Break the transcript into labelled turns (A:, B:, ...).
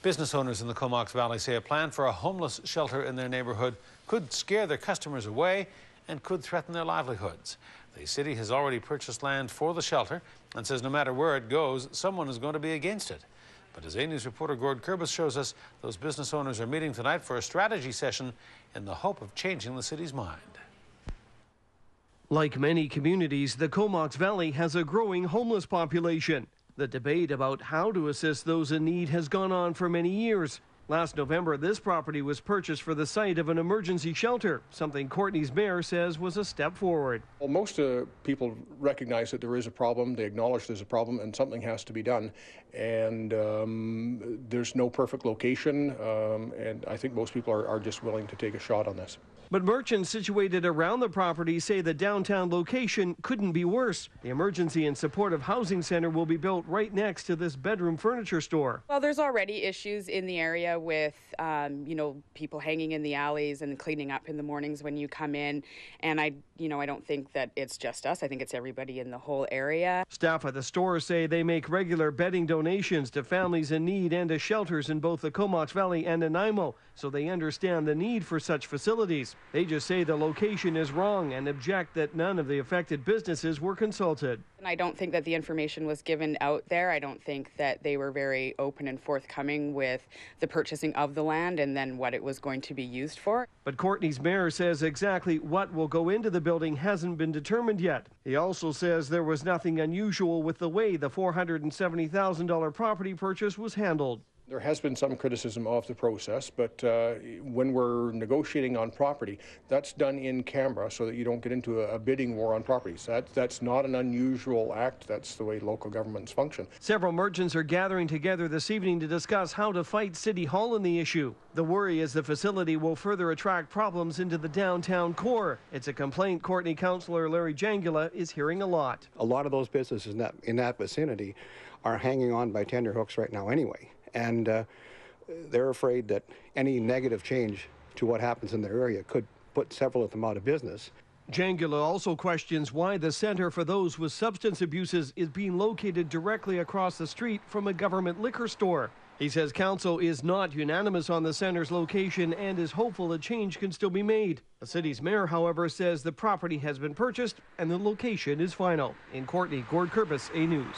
A: Business owners in the Comox Valley say a plan for a homeless shelter in their neighbourhood could scare their customers away and could threaten their livelihoods. The city has already purchased land for the shelter and says no matter where it goes, someone is going to be against it. But as A-News reporter Gord Kurbis shows us, those business owners are meeting tonight for a strategy session in the hope of changing the city's mind.
B: Like many communities, the Comox Valley has a growing homeless population. The debate about how to assist those in need has gone on for many years. Last November, this property was purchased for the site of an emergency shelter, something Courtenay's mayor says was a step forward.
C: Well, most people recognize that there is a problem, they acknowledge there's a problem, and something has to be done. And there's no perfect location, and I think most people are just willing to take a shot on this.
B: But merchants situated around the property say the downtown location couldn't be worse. The Emergency and Supportive Housing Center will be built right next to this bedroom furniture store.
D: Well, there's already issues in the area with, people hanging in the alleys and cleaning up in the mornings when you come in. And I don't think that it's just us. I think it's everybody in the whole area.
B: Staff at the store say they make regular bedding donations to families in need and to shelters in both the Comox Valley and Nanaimo, so they understand the need for such facilities. They just say the location is wrong and object that none of the affected businesses were consulted.
D: And I don't think that the information was given out there. I don't think that they were very open and forthcoming with the purchasing of the land and then what it was going to be used for.
B: But Courtenay's mayor says exactly what will go into the building hasn't been determined yet. He also says there was nothing unusual with the way the $470,000 property purchase was handled.
C: There has been some criticism of the process, but when we're negotiating on property, that's done in camera so that you don't get into a bidding war on properties. That's not an unusual act. That's the way local governments function.
B: Several merchants are gathering together this evening to discuss how to fight City Hall in the issue. The worry is the facility will further attract problems into the downtown core. It's a complaint Courtenay councillor Larry Jangula is hearing a lot.
E: A lot of those businesses in that vicinity are hanging on by tenterhooks right now anyway. And they're afraid that any negative change to what happens in their area could put several of them out of business.
B: Jangula also questions why the Center for Those with Substance Abuses is being located directly across the street from a government liquor store. He says council is not unanimous on the center's location and is hopeful a change can still be made. The city's mayor, however, says the property has been purchased and the location is final. In Courtenay, Gord Kurbis, A-News.